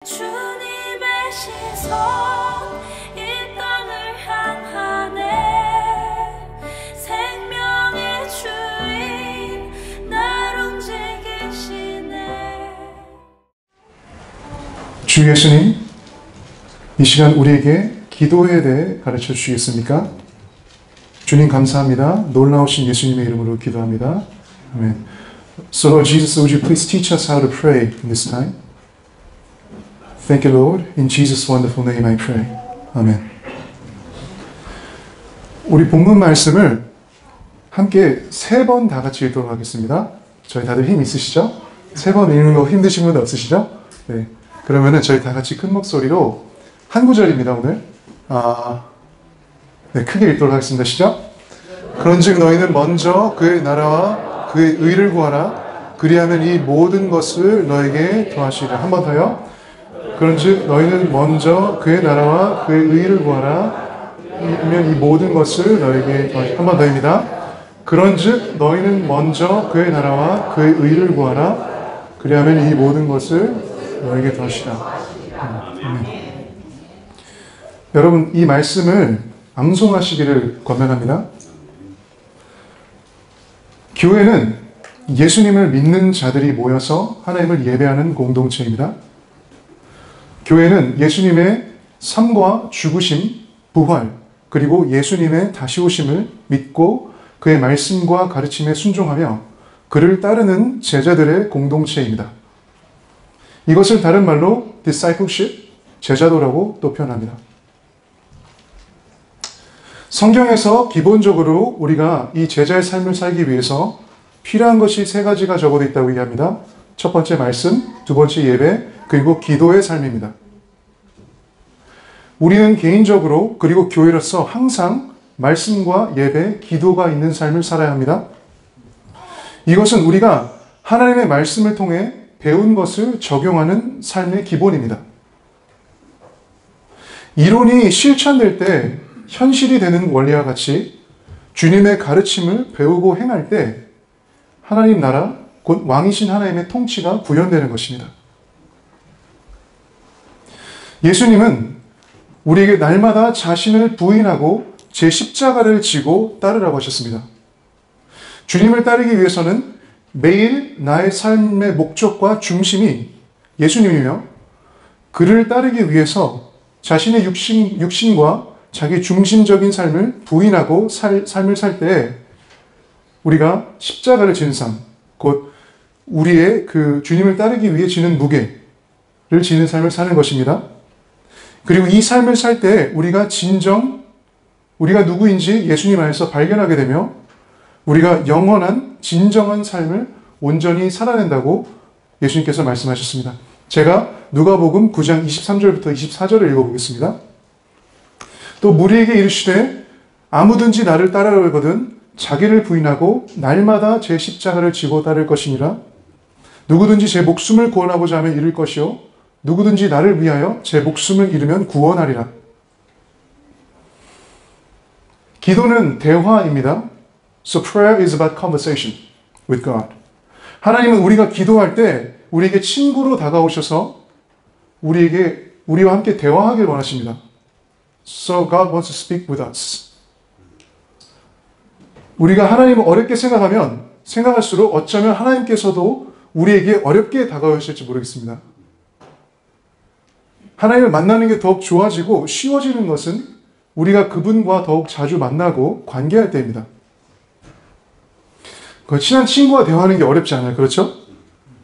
주님의 시선 이 땅을 향하네. 생명의 주인 날 움직이시네. 주 예수님, 이 시간 우리에게 기도에 대해 가르쳐 주시겠습니까? 주님 감사합니다. 놀라우신 예수님의 이름으로 기도합니다. 아멘. So Lord Jesus, would you please teach us how to pray in this time? Thank you, Lord. In Jesus' wonderful name I pray. 아멘. 우리 본문 말씀을 함께 3번 다 같이 읽도록 하겠습니다. 저희 다들 힘 있으시죠? 3번 읽는 거 힘드신 분 없으시죠? 네. 그러면은 저희 다 같이 큰 목소리로 한 구절입니다, 오늘. 네, 크게 읽도록 하겠습니다. 시작. 그런즉 너희는 먼저 그의 나라와 그의 의를 구하라. 그리하면 이 모든 것을 너에게 더하시리라. 한 번 더요. 그런즉 너희는 먼저 그의 나라와 그의 의를 구하라. 그러면 이 모든 것을 너에게 더하시리라. 한 번 더입니다. 그런즉 너희는 먼저 그의 나라와 그의 의를 구하라. 그리하면 이 모든 것을 너에게 더하시리라. 여러분, 이 말씀을 암송하시기를 권면합니다. 교회는 예수님을 믿는 자들이 모여서 하나님을 예배하는 공동체입니다. 교회는 예수님의 삶과 죽으심, 부활, 그리고 예수님의 다시 오심을 믿고 그의 말씀과 가르침에 순종하며 그를 따르는 제자들의 공동체입니다. 이것을 다른 말로 discipleship, 제자도라고 또 표현합니다. 성경에서 기본적으로 우리가 이 제자의 삶을 살기 위해서 필요한 것이 3가지가 적어져 있다고 얘기합니다. 첫 번째 말씀, 두 번째 예배, 그리고 기도의 삶입니다. 우리는 개인적으로 그리고 교회로서 항상 말씀과 예배, 기도가 있는 삶을 살아야 합니다. 이것은 우리가 하나님의 말씀을 통해 배운 것을 적용하는 삶의 기본입니다. 이론이 실천될 때 현실이 되는 원리와 같이 주님의 가르침을 배우고 행할 때 하나님 나라, 곧 왕이신 하나님의 통치가 구현되는 것입니다. 예수님은 우리에게 날마다 자신을 부인하고 제 십자가를 지고 따르라고 하셨습니다. 주님을 따르기 위해서는 매일 나의 삶의 목적과 중심이 예수님이며 그를 따르기 위해서 자신의 육신과 자기 중심적인 삶을 부인하고 삶을 살 때 우리가 십자가를 지는 삶, 곧 우리의 그 주님을 따르기 위해 지는 무게를 지는 삶을 사는 것입니다. 그리고 이 삶을 살 때 우리가 우리가 누구인지 예수님 안에서 발견하게 되며 우리가 영원한 진정한 삶을 온전히 살아낸다고 예수님께서 말씀하셨습니다. 제가 누가복음 9장 23절부터 24절을 읽어보겠습니다. 또 무리에게 이르시되 아무든지 나를 따라오거든 자기를 부인하고 날마다 제 십자가를 지고 따를 것이니라. 누구든지 제 목숨을 구원하고자 하면 잃을 것이요 누구든지 나를 위하여 제 목숨을 잃으면 구원하리라. 기도는 대화입니다. So prayer is about conversation with God. 하나님은 우리가 기도할 때 우리에게 친구로 다가오셔서 우리와 함께 대화하길 원하십니다. So God wants to speak with us. 우리가 하나님을 어렵게 생각할수록 어쩌면 하나님께서도 우리에게 어렵게 다가오실지 모르겠습니다. 하나님을 만나는 게 더욱 좋아지고 쉬워지는 것은 우리가 그분과 더욱 자주 만나고 관계할 때입니다. 친한 친구와 대화하는 게 어렵지 않아요. 그렇죠?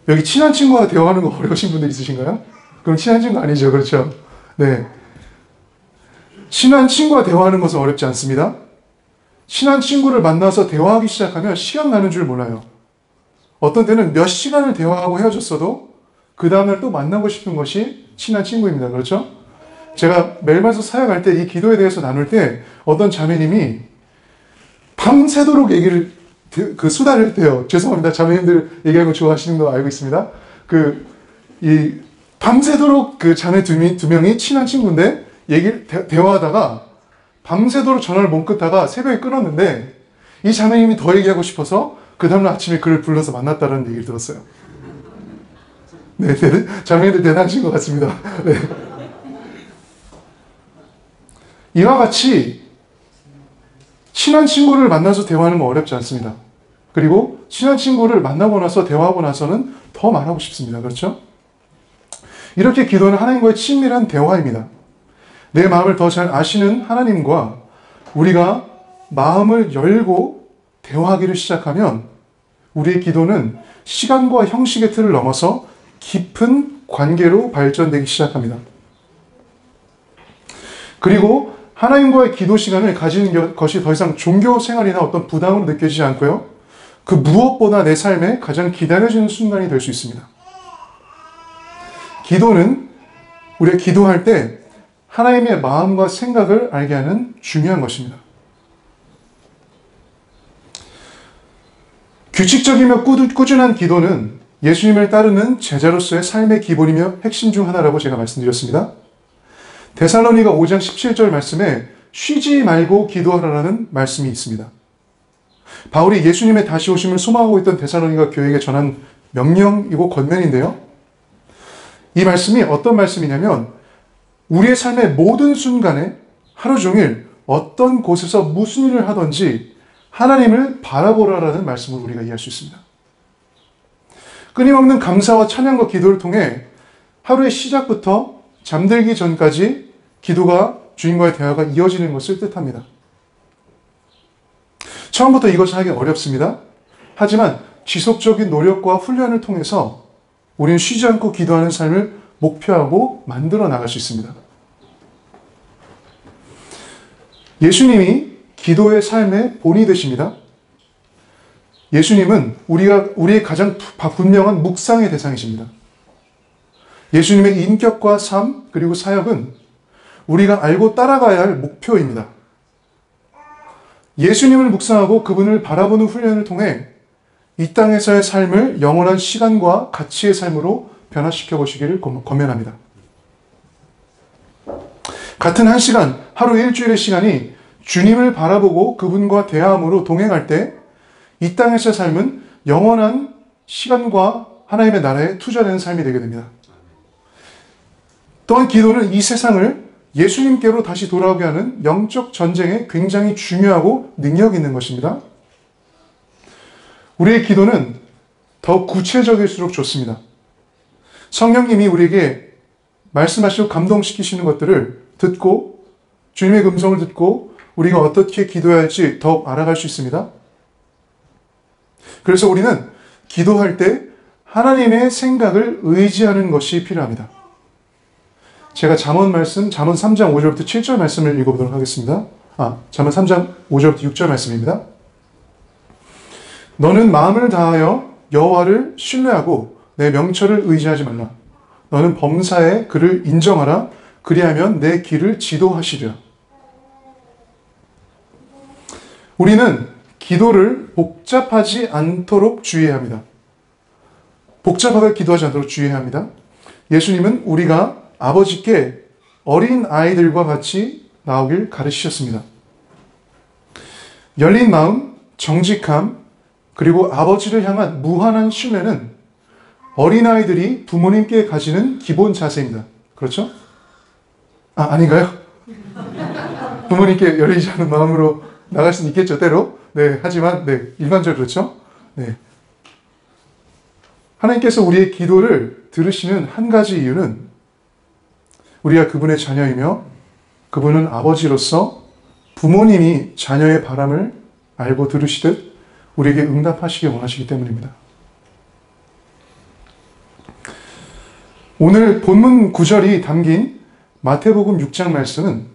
여기 친한 친구와 대화하는 거 어려우신 분들 있으신가요? 그럼 친한 친구 아니죠. 그렇죠? 네. 친한 친구와 대화하는 것은 어렵지 않습니다. 친한 친구를 만나서 대화하기 시작하면 시간 가는 줄 몰라요. 어떤 때는 몇 시간을 대화하고 헤어졌어도 그 다음날 또 만나고 싶은 것이 친한 친구입니다. 그렇죠? 제가 멜마서 사역할 때 이 기도에 대해서 나눌 때 어떤 자매님이 밤새도록 얘기를 수다를 떼요. 죄송합니다. 자매님들 얘기하는 거 좋아하시는 거 알고 있습니다. 밤새도록 그 자매 두 명이 친한 친구인데 대화하다가 밤새도록 전화를 못 끊다가 새벽에 끊었는데 이 자매님이 더 얘기하고 싶어서 그 다음날 아침에 그를 불러서 만났다는 얘기를 들었어요. 네, 자매님들 대단하신 것 같습니다. 네. 이와 같이 친한 친구를 만나서 대화하는 건 어렵지 않습니다. 그리고 친한 친구를 만나고 나서 대화하고 나서는 더 말하고 싶습니다. 그렇죠? 이렇게 기도는 하나님과의 친밀한 대화입니다. 내 마음을 더 잘 아시는 하나님과 우리가 마음을 열고 대화하기를 시작하면 우리의 기도는 시간과 형식의 틀을 넘어서 깊은 관계로 발전되기 시작합니다. 그리고 하나님과의 기도 시간을 가지는 것이 더 이상 종교 생활이나 어떤 부담으로 느껴지지 않고요. 그 무엇보다 내 삶에 가장 기다려지는 순간이 될 수 있습니다. 기도는 우리가 기도할 때 하나님의 마음과 생각을 알게 하는 중요한 것입니다. 규칙적이며 꾸준한 기도는 예수님을 따르는 제자로서의 삶의 기본이며 핵심 중 하나라고 제가 말씀드렸습니다. 데살로니가 5장 17절 말씀에 쉬지 말고 기도하라는 말씀이 있습니다. 바울이 예수님의 다시 오심을 소망하고 있던 데살로니가 교회에게 전한 명령이고 권면인데요. 이 말씀이 어떤 말씀이냐면 우리의 삶의 모든 순간에 하루 종일 어떤 곳에서 무슨 일을 하든지 하나님을 바라보라라는 말씀을 우리가 이해할 수 있습니다. 끊임없는 감사와 찬양과 기도를 통해 하루의 시작부터 잠들기 전까지 기도가 주님과의 대화가 이어지는 것을 뜻합니다. 처음부터 이것을 하기 어렵습니다. 하지만 지속적인 노력과 훈련을 통해서 우리는 쉬지 않고 기도하는 삶을 목표하고 만들어 나갈 수 있습니다. 예수님이 기도의 삶의 본이 되십니다. 예수님은 우리의 가장 분명한 묵상의 대상이십니다. 예수님의 인격과 삶 그리고 사역은 우리가 알고 따라가야 할 목표입니다. 예수님을 묵상하고 그분을 바라보는 훈련을 통해 이 땅에서의 삶을 영원한 시간과 가치의 삶으로 변화시켜 보시기를 권면합니다. 같은 한 시간, 하루 일주일의 시간이 주님을 바라보고 그분과 대화함으로 동행할 때 이 땅에서의 삶은 영원한 시간과 하나님의 나라에 투자되는 삶이 되게 됩니다. 또한 기도는 이 세상을 예수님께로 다시 돌아오게 하는 영적 전쟁에 굉장히 중요하고 능력 있는 것입니다. 우리의 기도는 더 구체적일수록 좋습니다. 성령님이 우리에게 말씀하시고 감동시키시는 것들을 듣고 주님의 음성을 듣고 우리가 어떻게 기도해야 할지 더욱 알아갈 수 있습니다. 그래서 우리는 기도할 때 하나님의 생각을 의지하는 것이 필요합니다. 제가 잠언 3장 5절부터 7절 말씀을 읽어보도록 하겠습니다. 잠언 3장 5절부터 6절 말씀입니다. 너는 마음을 다하여 여호와를 신뢰하고 내 명철을 의지하지 말라. 너는 범사에 그를 인정하라. 그리하면 내 길을 지도하시리라. 우리는 기도를 복잡하지 않도록 주의해야 합니다. 복잡하게 기도하지 않도록 주의해야 합니다. 예수님은 우리가 아버지께 어린 아이들과 같이 나오길 가르치셨습니다. 열린 마음, 정직함, 그리고 아버지를 향한 무한한 신뢰는 어린아이들이 부모님께 가지는 기본 자세입니다. 그렇죠? 아닌가요? 부모님께 열리지 않은 마음으로 나갈 수는 있겠죠, 때로. 네, 하지만, 일반적으로 그렇죠? 네. 하나님께서 우리의 기도를 들으시는 한 가지 이유는 우리가 그분의 자녀이며 그분은 아버지로서 부모님이 자녀의 바람을 알고 들으시듯 우리에게 응답하시기 원하시기 때문입니다. 오늘 본문 구절이 담긴 마태복음 6장 말씀은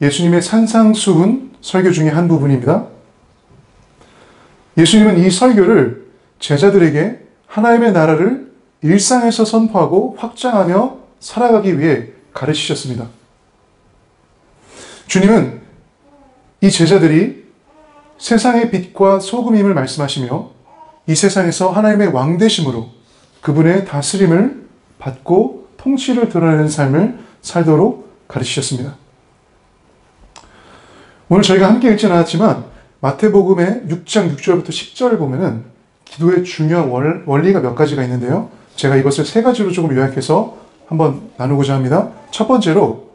예수님의 산상수훈 설교 중에 한 부분입니다. 예수님은 이 설교를 제자들에게 하나님의 나라를 일상에서 선포하고 확장하며 살아가기 위해 가르치셨습니다. 주님은 이 제자들이 세상의 빛과 소금임을 말씀하시며 이 세상에서 하나님의 왕되심으로 그분의 다스림을 받고 통치를 드러내는 삶을 살도록 가르치셨습니다. 오늘 저희가 함께 읽지는 않았지만 마태복음의 6장 6절부터 10절을 보면은 기도의 중요한 원리가 몇 가지가 있는데요. 제가 이것을 세 가지로 조금 요약해서 한번 나누고자 합니다. 첫 번째로,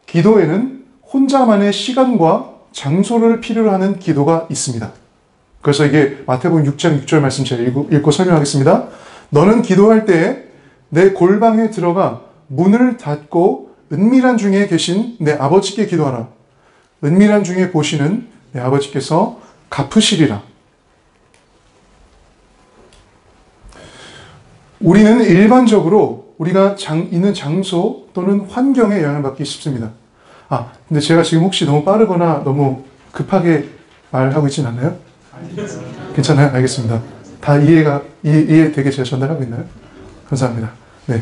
기도에는 혼자만의 시간과 장소를 필요로 하는 기도가 있습니다. 그래서 이게 마태복음 6장 6절 말씀 제가 읽고 설명하겠습니다. 너는 기도할 때에 내 골방에 들어가 문을 닫고 은밀한 중에 계신 내 아버지께 기도하라. 은밀한 중에 보시는 내 아버지께서 갚으시리라. 우리는 일반적으로 우리가 있는 장소 또는 환경에 영향을 받기 쉽습니다. 근데 제가 지금 혹시 너무 빠르거나 너무 급하게 말하고 있진 않나요? 괜찮아요? 알겠습니다. 다 이해 되게 제가 전달하고 있나요? 감사합니다. 네.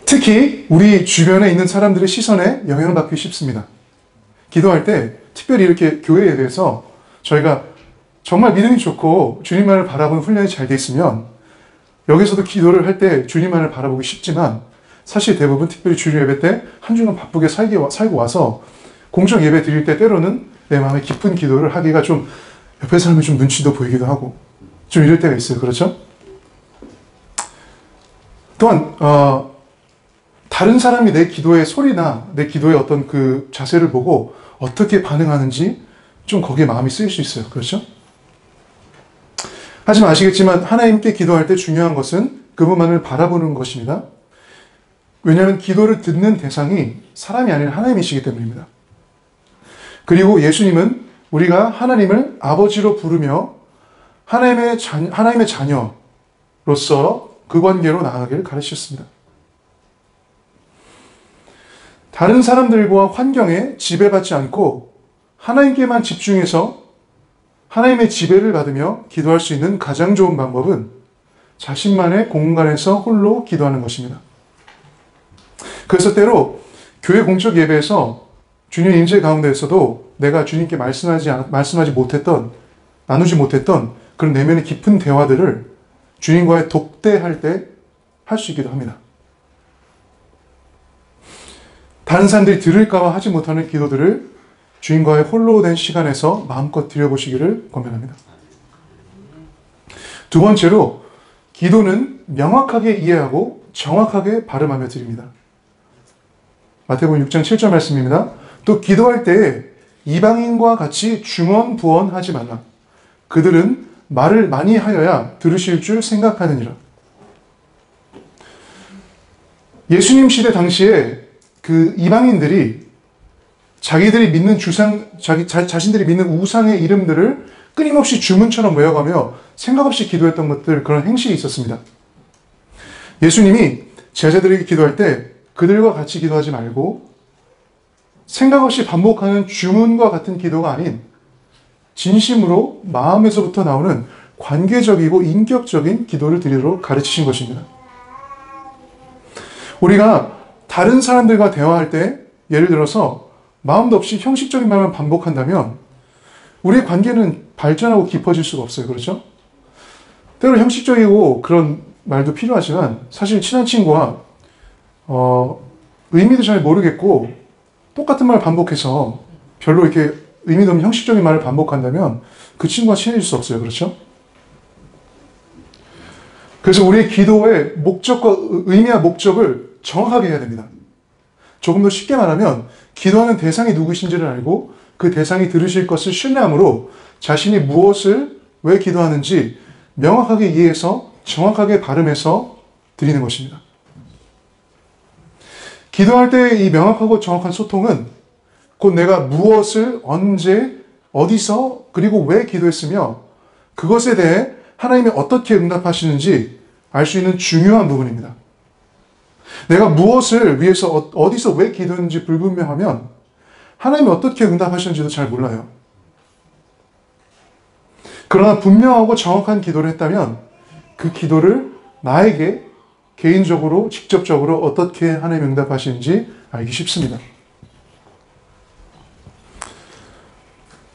특히 우리 주변에 있는 사람들의 시선에 영향을 받기 쉽습니다. 기도할 때 특별히 이렇게 교회 예배에서 저희가 정말 믿음이 좋고 주님만을 바라보는 훈련이 잘 돼 있으면 여기서도 기도를 할 때 주님만을 바라보기 쉽지만 사실 대부분 특별히 주일 예배 때 한 주간 바쁘게 살고 와서 공적 예배 드릴 때 때로는 내 마음에 깊은 기도를 하기가 좀 옆에 사람이 좀 눈치도 보이기도 하고 좀 이럴 때가 있어요. 그렇죠? 또한 다른 사람이 내 기도의 소리나 내 기도의 어떤 그 자세를 보고 어떻게 반응하는지 좀 거기에 마음이 쓰일 수 있어요. 그렇죠? 하지만 아시겠지만 하나님께 기도할 때 중요한 것은 그분만을 바라보는 것입니다. 왜냐하면 기도를 듣는 대상이 사람이 아닌 하나님이시기 때문입니다. 그리고 예수님은 우리가 하나님을 아버지로 부르며 하나님의 자녀로서 그 관계로 나아가기를 가르치셨습니다. 다른 사람들과 환경에 지배받지 않고 하나님께만 집중해서 하나님의 지배를 받으며 기도할 수 있는 가장 좋은 방법은 자신만의 공간에서 홀로 기도하는 것입니다. 그래서 때로 교회 공적 예배에서 주님 임재 가운데에서도 내가 주님께 말씀하지 못했던, 나누지 못했던 그런 내면의 깊은 대화들을 주님과의 독대할 때 할 수 있기도 합니다. 다른 사람들이 들을까봐 하지 못하는 기도들을 주님과의 홀로 된 시간에서 마음껏 드려보시기를 권면합니다. 두 번째로, 기도는 명확하게 이해하고 정확하게 발음하며 드립니다. 마태복음 6장 7절 말씀입니다. 또 기도할 때에 이방인과 같이 중언부언하지 말라. 그들은 말을 많이 하여야 들으실 줄 생각하느니라. 예수님 시대 당시에 그 이방인들이 자기들이 믿는 자신들이 믿는 우상의 이름들을 끊임없이 주문처럼 외워가며 생각 없이 기도했던 것들, 그런 행실이 있었습니다. 예수님이 제자들에게 기도할 때 그들과 같이 기도하지 말고 생각 없이 반복하는 주문과 같은 기도가 아닌 진심으로 마음에서부터 나오는 관계적이고 인격적인 기도를 드리도록 가르치신 것입니다. 우리가 다른 사람들과 대화할 때 예를 들어서 마음도 없이 형식적인 말만 반복한다면 우리의 관계는 발전하고 깊어질 수가 없어요. 그렇죠? 때로 형식적이고 그런 말도 필요하지만 사실 친한 친구와 의미도 잘 모르겠고 똑같은 말을 반복해서 별로 이렇게 의미도 없는 형식적인 말을 반복한다면 그 친구와 친해질 수 없어요. 그렇죠? 그래서 우리의 기도의 목적과 의미와 목적을 정확하게 해야 됩니다. 조금 더 쉽게 말하면 기도하는 대상이 누구신지를 알고 그 대상이 들으실 것을 신뢰함으로 자신이 무엇을 왜 기도하는지 명확하게 이해해서 정확하게 발음해서 드리는 것입니다. 기도할 때 이 명확하고 정확한 소통은 곧 내가 무엇을 언제 어디서 그리고 왜 기도했으며 그것에 대해 하나님이 어떻게 응답하시는지 알 수 있는 중요한 부분입니다. 내가 무엇을 위해서 어디서 왜 기도했는지 불분명하면 하나님이 어떻게 응답하시는지도 잘 몰라요. 그러나 분명하고 정확한 기도를 했다면 그 기도를 나에게 개인적으로 직접적으로 어떻게 하나님이 응답하시는지 알기 쉽습니다.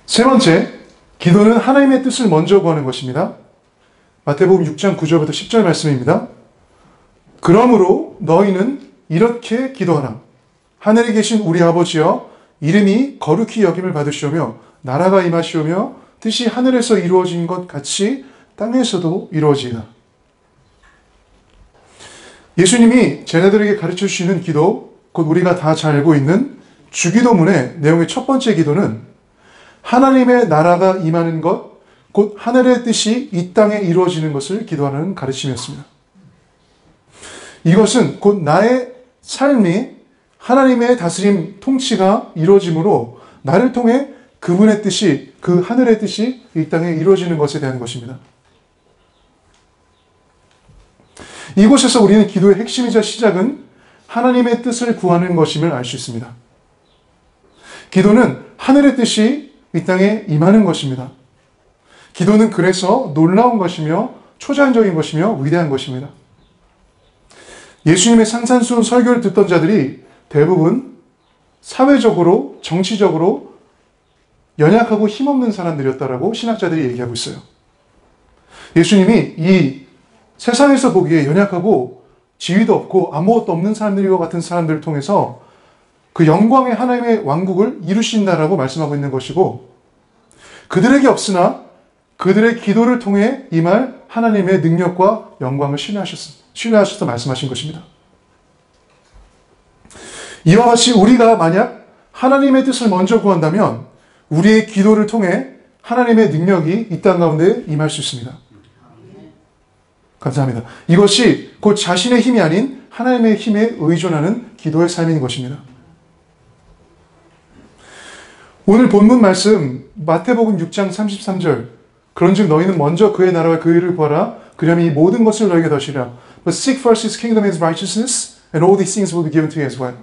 세 번째, 기도는 하나님의 뜻을 먼저 구하는 것입니다. 마태복음 6장 9절부터 10절 말씀입니다. 그러므로 너희는 이렇게 기도하라. 하늘에 계신 우리 아버지여, 이름이 거룩히 여김을 받으시오며 나라가 임하시오며 뜻이 하늘에서 이루어진 것 같이 땅에서도 이루어지이다. 예수님이 제자들에게 가르쳐 주시는 기도, 곧 우리가 다 잘 알고 있는 주기도문의 내용의 첫 번째 기도는 하나님의 나라가 임하는 것, 곧 하늘의 뜻이 이 땅에 이루어지는 것을 기도하는 가르침이었습니다. 이것은 곧 나의 삶이 하나님의 다스림, 통치가 이루어짐으로 나를 통해 그분의 뜻이, 그 하늘의 뜻이 이 땅에 이루어지는 것에 대한 것입니다. 이곳에서 우리는 기도의 핵심이자 시작은 하나님의 뜻을 구하는 것임을 알 수 있습니다. 기도는 하늘의 뜻이 이 땅에 임하는 것입니다. 기도는 그래서 놀라운 것이며 초자연적인 것이며 위대한 것입니다. 예수님의 상산수훈 설교를 듣던 자들이 대부분 사회적으로, 정치적으로 연약하고 힘없는 사람들이었다라고 신학자들이 얘기하고 있어요. 예수님이 이 세상에서 보기에 연약하고 지위도 없고 아무것도 없는 사람들과 같은 사람들을 통해서 그 영광의 하나님의 왕국을 이루신다라고 말씀하고 있는 것이고, 그들에게 없으나 그들의 기도를 통해 임할 하나님의 능력과 영광을 신뢰하셔서 말씀하신 것입니다. 이와 같이 우리가 만약 하나님의 뜻을 먼저 구한다면 우리의 기도를 통해 하나님의 능력이 이 땅 가운데 임할 수 있습니다. 감사합니다. 이것이 곧 자신의 힘이 아닌 하나님의 힘에 의존하는 기도의 삶인 것입니다. 오늘 본문 말씀 마태복음 6장 33절, 그런즉 너희는 먼저 그의 나라와 그 의를 구하라. 그러면 이 모든 것을 너희에게 더시라. But seek first his kingdom and his righteousness, and all these things will be given to you as well.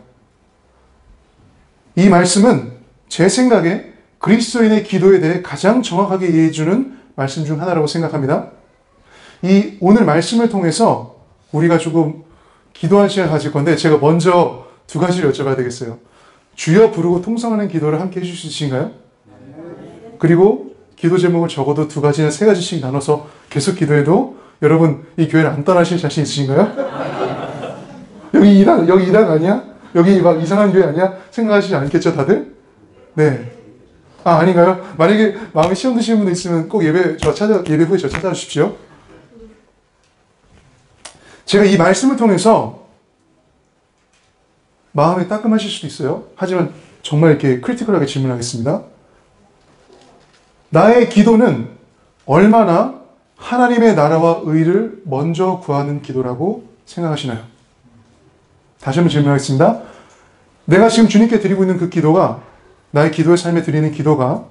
이 말씀은 제 생각에 그리스도인의 기도에 대해 가장 정확하게 이해해주는 말씀 중 하나라고 생각합니다. 이 오늘 말씀을 통해서 우리가 조금 기도한 시간을 가질 건데, 제가 먼저 두 가지를 여쭤봐야 되겠어요. 주여 부르고 통성하는 기도를 함께 해주실 수 있으신가요? 그리고 기도 제목을 적어도 두 가지나 세 가지씩 나눠서 계속 기도해도 여러분 이 교회를 안 떠나실 자신 있으신가요? 여기 이단 아니야? 여기 막 이상한 교회 아니야? 생각하시지 않겠죠 다들? 네. 아닌가요? 만약에 마음에 시험 드시는 분들 있으면 꼭 예배 후에 저 찾아주십시오. 제가 이 말씀을 통해서 마음이 따끔하실 수도 있어요. 하지만 정말 이렇게 크리티컬하게 질문하겠습니다. 나의 기도는 얼마나 하나님의 나라와 의를 먼저 구하는 기도라고 생각하시나요? 다시 한번 질문하겠습니다. 내가 지금 주님께 드리고 있는 그 기도가, 나의 기도의 삶에 드리는 기도가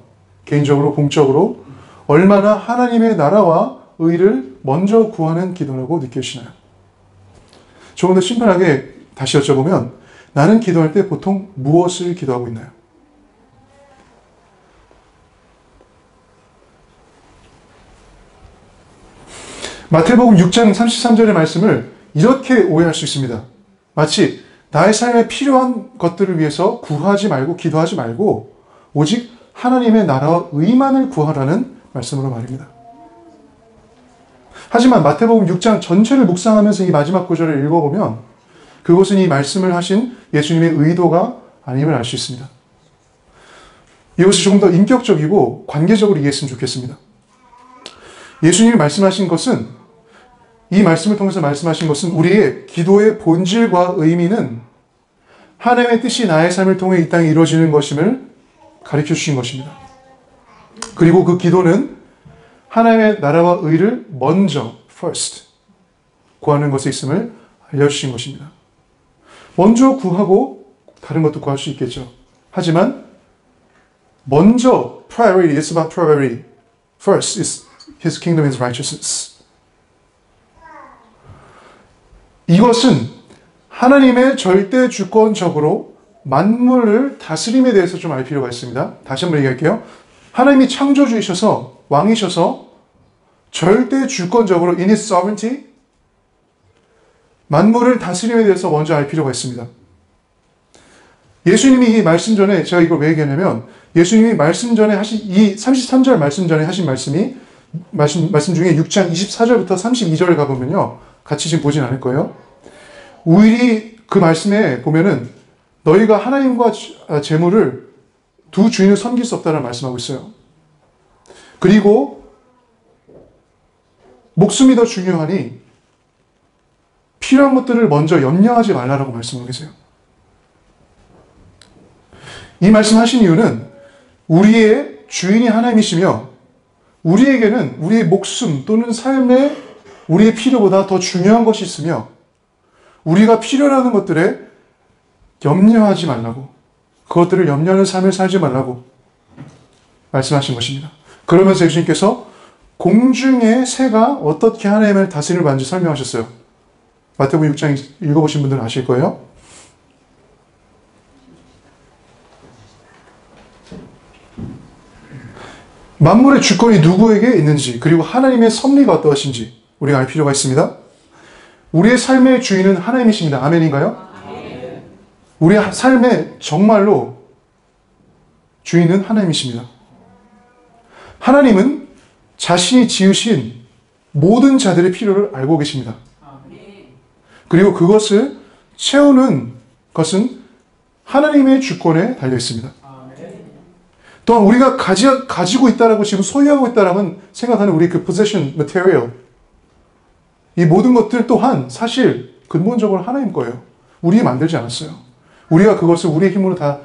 개인적으로, 공적으로 얼마나 하나님의 나라와 의를 먼저 구하는 기도라고 느껴지시나요? 조금 더 심플하게 다시 여쭤보면, 나는 기도할 때 보통 무엇을 기도하고 있나요? 마태복음 6장 33절의 말씀을 이렇게 오해할 수 있습니다. 마치 나의 삶에 필요한 것들을 위해서 구하지 말고, 기도하지 말고 오직 하나님의 나라와 의만을 구하라는 말씀으로 말입니다. 하지만 마태복음 6장 전체를 묵상하면서 이 마지막 구절을 읽어보면 그것은 이 말씀을 하신 예수님의 의도가 아님을 알 수 있습니다. 이것이 조금 더 인격적이고 관계적으로 이해했으면 좋겠습니다. 예수님이 말씀하신 것은, 이 말씀을 통해서 말씀하신 것은 우리의 기도의 본질과 의미는 하나님의 뜻이 나의 삶을 통해 이 땅에 이루어지는 것임을 가르쳐 주신 것입니다. 그리고 그 기도는 하나님의 나라와 의를 먼저, first, 구하는 것에 있음을 알려주신 것입니다. 먼저 구하고 다른 것도 구할 수 있겠죠. 하지만 먼저, priority, it's about priority. First is his kingdom and his righteousness. 이것은 하나님의 절대 주권적으로 만물을 다스림에 대해서 좀 알 필요가 있습니다. 다시 한번 얘기할게요. 하나님이 창조주이셔서, 왕이셔서 절대 주권적으로 in his sovereignty 만물을 다스림에 대해서 먼저 알 필요가 있습니다. 예수님이 이 말씀 전에, 제가 이걸 왜 얘기하냐면, 예수님이 말씀 전에 하신, 이 33절 말씀 전에 하신 말씀이, 말씀 중에 6장 24절부터 32절을 가보면요, 같이 지금 보진 않을 거예요. 우리 그 말씀에 보면은 너희가 하나님과 재물을 두 주인을 섬길 수 없다는 말씀하고 있어요. 그리고 목숨이 더 중요하니 필요한 것들을 먼저 염려하지 말라라고 말씀하고 계세요. 이 말씀하신 이유는 우리의 주인이 하나님이시며 우리에게는 우리의 목숨 또는 삶에 우리의 필요보다 더 중요한 것이 있으며 우리가 필요로 하는 것들에 염려하지 말라고, 그것들을 염려하는 삶을 살지 말라고 말씀하신 것입니다. 그러면서 예수님께서 공중의 새가 어떻게 하나님을 다스리는 바인지 설명하셨어요. 마태복음 6장 읽어보신 분들은 아실 거예요. 만물의 주권이 누구에게 있는지, 그리고 하나님의 섭리가 어떠하신지 우리가 알 필요가 있습니다. 우리의 삶의 주인은 하나님이십니다. 아멘인가요? 아멘. 우리의 삶의 정말로 주인은 하나님이십니다. 하나님은 자신이 지으신 모든 자들의 필요를 알고 계십니다. 그리고 그것을 채우는 것은 하나님의 주권에 달려 있습니다. 또한 우리가 가지고 있다라고 지금 소유하고 있다라고 생각하는 우리 그 possession material, 이 모든 것들 또한 사실 근본적으로 하나님 거예요. 우리 만들지 않았어요. 우리가 그것을 우리의 힘으로 다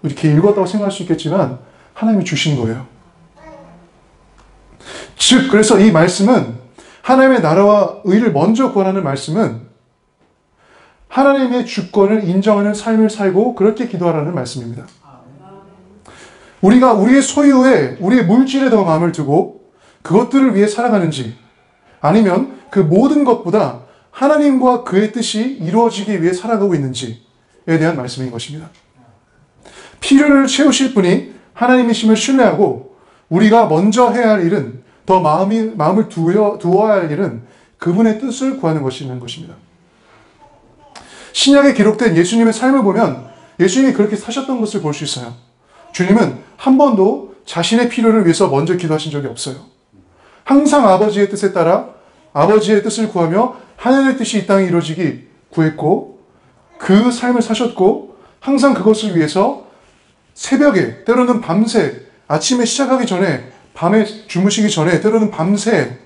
이렇게 읽었다고 생각할 수 있겠지만 하나님이 주신 거예요. 즉, 그래서 이 말씀은 하나님의 나라와 의를 먼저 구하라는 말씀은 하나님의 주권을 인정하는 삶을 살고 그렇게 기도하라는 말씀입니다. 우리가 우리의 소유에, 우리의 물질에 더 마음을 두고 그것들을 위해 살아가는지, 아니면 그 모든 것보다 하나님과 그의 뜻이 이루어지기 위해 살아가고 있는지에 대한 말씀인 것입니다. 필요를 채우실 분이 하나님이심을 신뢰하고 우리가 먼저 해야 할 일은, 더 마음을 두어야 할 일은 그분의 뜻을 구하는 것이라는 것입니다. 신약에 기록된 예수님의 삶을 보면 예수님이 그렇게 사셨던 것을 볼 수 있어요. 주님은 한 번도 자신의 필요를 위해서 먼저 기도하신 적이 없어요. 항상 아버지의 뜻에 따라 아버지의 뜻을 구하며 하늘의 뜻이 이 땅에 이루어지기 구했고, 그 삶을 사셨고, 항상 그것을 위해서 새벽에, 때로는 밤새, 아침에 시작하기 전에, 밤에 주무시기 전에, 때로는 밤새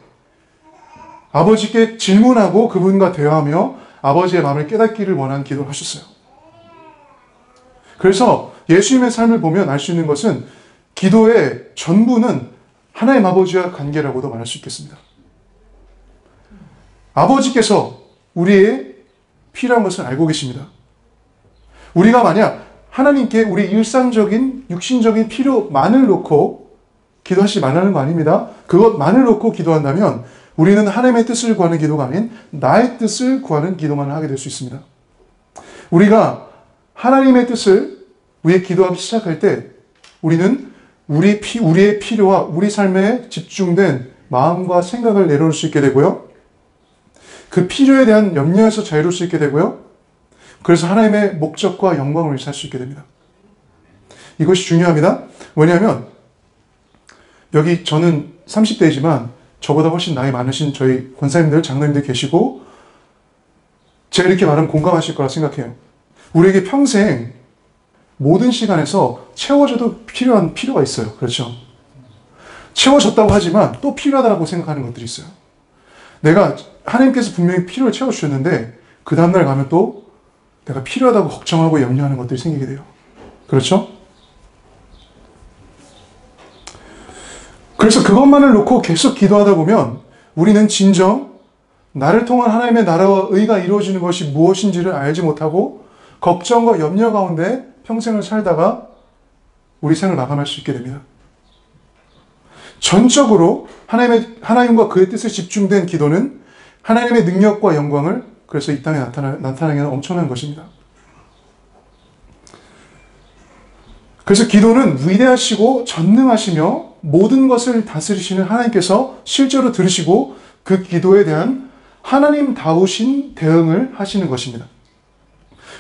아버지께 질문하고 그분과 대화하며 아버지의 마음을 깨닫기를 원하는 기도를 하셨어요. 그래서 예수님의 삶을 보면 알 수 있는 것은 기도의 전부는 하나님 아버지와 관계라고도 말할 수 있겠습니다. 아버지께서 우리의 필요한 것을 알고 계십니다. 우리가 만약 하나님께 우리 일상적인 육신적인 필요만을 놓고 기도하지 말라는 거 아닙니다. 그것만을 놓고 기도한다면 우리는 하나님의 뜻을 구하는 기도가 아닌 나의 뜻을 구하는 기도만 하게 될 수 있습니다. 우리가 하나님의 뜻을 위해 기도하기 시작할 때 우리는 우리의 필요와 우리 삶에 집중된 마음과 생각을 내려놓을 수 있게 되고요. 그 필요에 대한 염려에서 자유로울 수 있게 되고요. 그래서 하나님의 목적과 영광을 위해 살 수 있게 됩니다. 이것이 중요합니다. 왜냐하면 여기 저는 30대이지만 저보다 훨씬 나이 많으신 저희 권사님들, 장로님들 계시고 제가 이렇게 말하면 공감하실 거라 생각해요. 우리에게 평생 모든 시간에서 채워져도 필요한 필요가 있어요. 그렇죠? 채워졌다고 하지만 또 필요하다고 생각하는 것들이 있어요. 내가 하나님께서 분명히 필요를 채워주셨는데 그 다음날 가면 또 내가 필요하다고 걱정하고 염려하는 것들이 생기게 돼요. 그렇죠? 그래서 그것만을 놓고 계속 기도하다 보면 우리는 진정 나를 통한 하나님의 나라와 의가 이루어지는 것이 무엇인지를 알지 못하고 걱정과 염려 가운데 평생을 살다가 우리 생을 마감할 수 있게 됩니다. 전적으로 하나님과 그의 뜻에 집중된 기도는 하나님의 능력과 영광을 그래서 이 땅에 나타나게 하는 엄청난 것입니다. 그래서 기도는 위대하시고 전능하시며 모든 것을 다스리시는 하나님께서 실제로 들으시고 그 기도에 대한 하나님다우신 대응을 하시는 것입니다.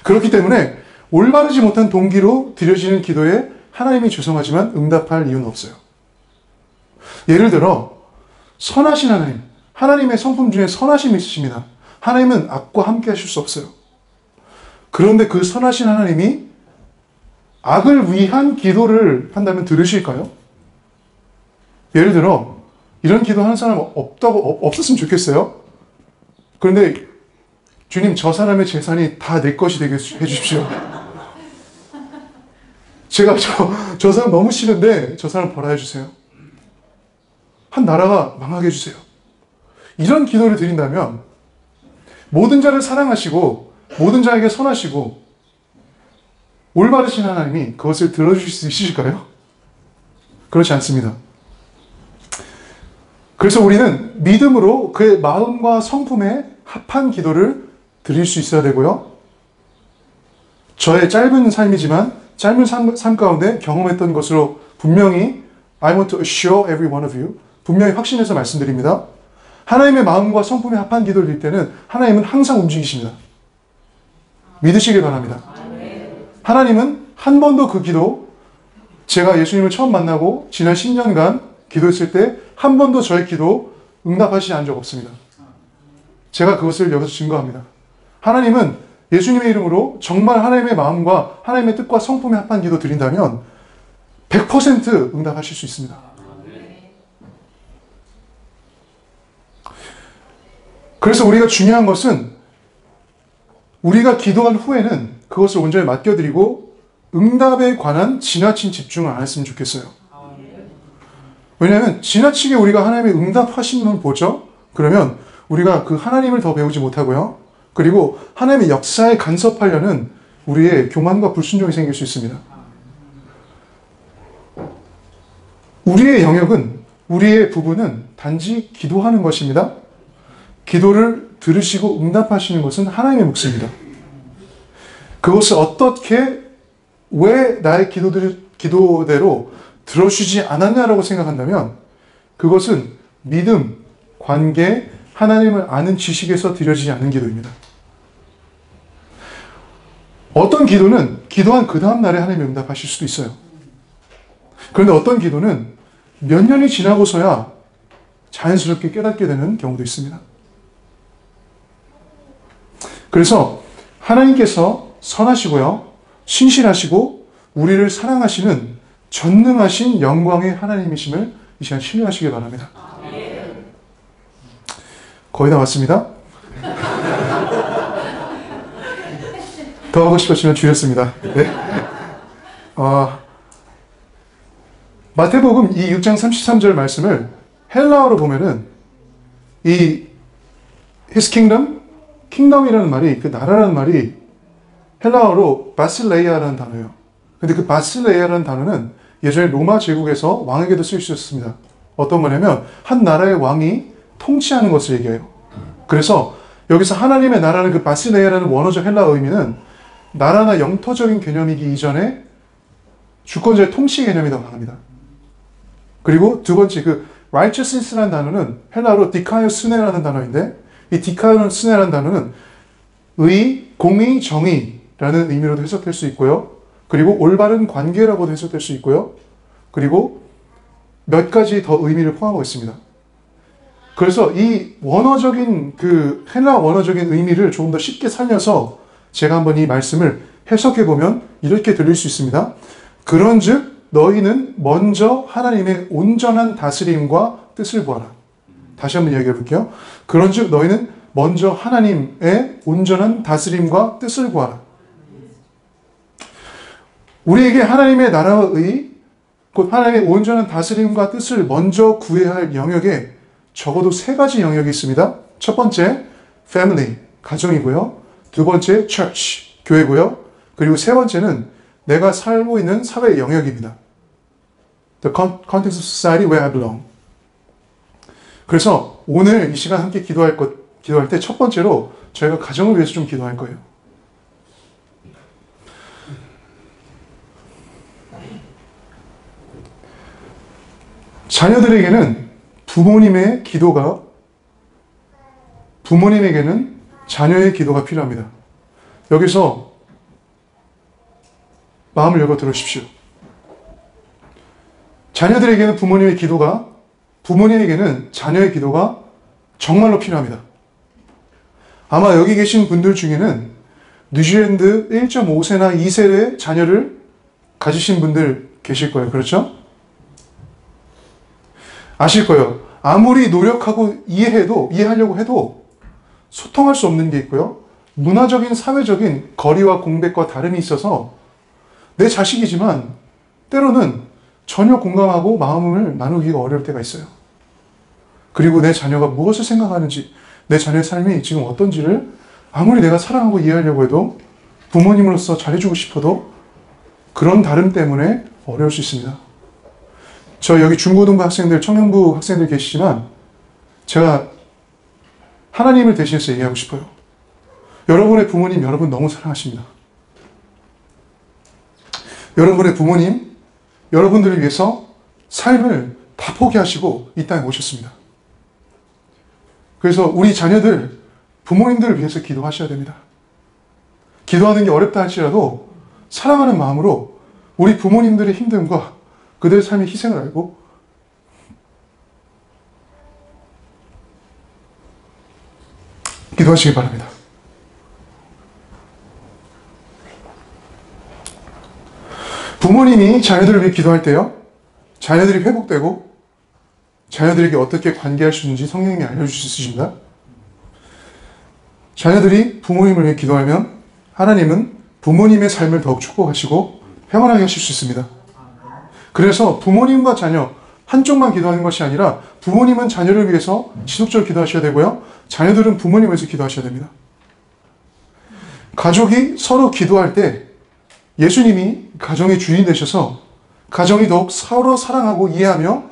그렇기 때문에 올바르지 못한 동기로 드려지는 기도에 하나님이 죄송하지만 응답할 이유는 없어요. 예를 들어 선하신 하나님, 하나님의 성품 중에 선하심이 있으십니다. 하나님은 악과 함께 하실 수 없어요. 그런데 그 선하신 하나님이 악을 위한 기도를 한다면 들으실까요? 예를 들어 이런 기도 하는 사람 없었으면 좋겠어요. 그런데 주님, 저 사람의 재산이 다 내 것이 되게 해주십시오. 제가 저 사람 너무 싫은데 저 사람 벌하여 주세요. 한 나라가 망하게 해주세요. 이런 기도를 드린다면 모든 자를 사랑하시고 모든 자에게 선하시고 올바르신 하나님이 그것을 들어주실 수 있으실까요? 그렇지 않습니다. 그래서 우리는 믿음으로 그의 마음과 성품에 합한 기도를 드릴 수 있어야 되고요. 저의 짧은 삶이지만 짧은 삶 가운데 경험했던 것으로 분명히 I want to assure every one of you, 분명히 확신해서 말씀드립니다. 하나님의 마음과 성품에 합한 기도를 드릴 때는 하나님은 항상 움직이십니다. 믿으시길 바랍니다. 하나님은 한 번도 그 기도, 제가 예수님을 처음 만나고 지난 10년간 기도했을 때 한 번도 저의 기도 응답하시지 않은 적 없습니다. 제가 그것을 여기서 증거합니다. 하나님은 예수님의 이름으로 정말 하나님의 마음과 하나님의 뜻과 성품에 합한 기도 드린다면 100% 응답하실 수 있습니다. 그래서 우리가 중요한 것은 우리가 기도한 후에는 그것을 온전히 맡겨드리고 응답에 관한 지나친 집중을 안 했으면 좋겠어요. 왜냐하면 지나치게 우리가 하나님의 응답하심을 보죠. 그러면 우리가 그 하나님을 더 배우지 못하고요. 그리고 하나님의 역사에 간섭하려는 우리의 교만과 불순종이 생길 수 있습니다. 우리의 영역은, 우리의 부분은 단지 기도하는 것입니다. 기도를 들으시고 응답하시는 것은 하나님의 몫입니다. 그것을 어떻게, 왜 나의 기도대로 들어주지 않았냐라고 생각한다면 그것은 믿음, 관계, 하나님을 아는 지식에서 드려지지 않는 기도입니다. 어떤 기도는 기도한 그 다음 날에 하나님이 응답하실 수도 있어요. 그런데 어떤 기도는 몇 년이 지나고서야 자연스럽게 깨닫게 되는 경우도 있습니다. 그래서 하나님께서 선하시고요, 신실하시고 우리를 사랑하시는 전능하신 영광의 하나님이심을 이 시간 신뢰하시기 바랍니다. 거의 다 왔습니다. 더 하고 싶으시면 줄였습니다. 네. 마태복음 이 6장 33절 말씀을 헬라어로 보면은 이 His kingdom, 킹덤이라는 말이, 그 나라라는 말이 헬라어로 바실레이아라는 단어예요. 근데 그 바실레이아라는 단어는 예전에 로마 제국에서 왕에게도 쓰일 수 있었습니다. 어떤 거냐면 한 나라의 왕이 통치하는 것을 얘기해요. 그래서 여기서 하나님의 나라는 그 바실레이아라는 원어적 헬라어 의미는 나라나 영토적인 개념이기 이전에 주권자의 통치 개념이 더 강합니다. 그리고 두 번째, 그 righteousness라는 단어는 헬라어로 디카이오스네라는 단어인데, 이 디카이오스네라는 단어는 의, 공의, 정의라는 의미로도 해석될 수 있고요. 그리고 올바른 관계라고도 해석될 수 있고요. 그리고 몇 가지 더 의미를 포함하고 있습니다. 그래서 이 원어적인, 그 헬라 원어적인 의미를 조금 더 쉽게 살려서 제가 한번 이 말씀을 해석해 보면 이렇게 들릴 수 있습니다. 그런즉 너희는 먼저 하나님의 온전한 다스림과 뜻을 구하라. 다시 한번 이야기해 볼게요. 그런즉 너희는 먼저 하나님의 온전한 다스림과 뜻을 구하라. 우리에게 하나님의 나라와 의, 곧 하나님의 온전한 다스림과 뜻을 먼저 구해야 할 영역에 적어도 세 가지 영역이 있습니다. 첫 번째, family, 가정이고요. 두 번째, church, 교회고요. 그리고 세 번째는 내가 살고 있는 사회의 영역입니다. The context of society where I belong. 그래서 오늘 이 시간 함께 기도할 때 첫 번째로 저희가 가정을 위해서 좀 기도할 거예요. 자녀들에게는 부모님의 기도가, 부모님에게는 자녀의 기도가 필요합니다. 여기서 마음을 열고 들으십시오. 자녀들에게는 부모님의 기도가, 부모님에게는 자녀의 기도가 정말로 필요합니다. 아마 여기 계신 분들 중에는 뉴질랜드 1.5세나 2세의 자녀를 가지신 분들 계실 거예요. 그렇죠? 아실 거예요. 아무리 노력하고 이해하려고 해도 소통할 수 없는 게 있고요. 문화적인, 사회적인 거리와 공백과 다름이 있어서 내 자식이지만 때로는 전혀 공감하고 마음을 나누기가 어려울 때가 있어요. 그리고 내 자녀가 무엇을 생각하는지, 내 자녀의 삶이 지금 어떤지를 아무리 내가 사랑하고 이해하려고 해도 부모님으로서 잘해주고 싶어도 그런 다름 때문에 어려울 수 있습니다. 저 여기 중고등부 학생들, 청년부 학생들 계시지만 제가 하나님을 대신해서 얘기하고 싶어요. 여러분의 부모님, 여러분 너무 사랑하십니다. 여러분의 부모님, 여러분들을 위해서 삶을 다 포기하시고 이 땅에 오셨습니다. 그래서 우리 자녀들, 부모님들을 위해서 기도하셔야 됩니다. 기도하는 게 어렵다 할지라도 사랑하는 마음으로 우리 부모님들의 힘듦과 그들의 삶의 희생을 알고 기도하시기 바랍니다. 부모님이 자녀들을 위해 기도할 때요, 자녀들이 회복되고 자녀들에게 어떻게 관계할 수 있는지 성령님이 알려줄 수 있으십니다. 자녀들이 부모님을 위해 기도하면 하나님은 부모님의 삶을 더욱 축복하시고 평안하게 하실 수 있습니다. 그래서 부모님과 자녀 한쪽만 기도하는 것이 아니라 부모님은 자녀를 위해서 지속적으로 기도하셔야 되고요, 자녀들은 부모님을 위해서 기도하셔야 됩니다. 가족이 서로 기도할 때 예수님이 가정의 주인 되셔서 가정이 더욱 서로 사랑하고 이해하며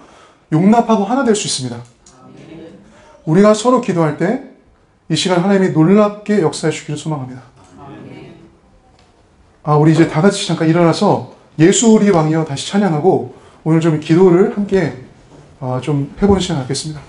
용납하고 하나 될 수 있습니다. 우리가 서로 기도할 때 이 시간 하나님이 놀랍게 역사해 주기를 소망합니다. 우리 이제 다 같이 잠깐 일어나서 예수 우리 왕이여 다시 찬양하고 오늘 좀 기도를 함께 좀 해보는 시간 갖겠습니다.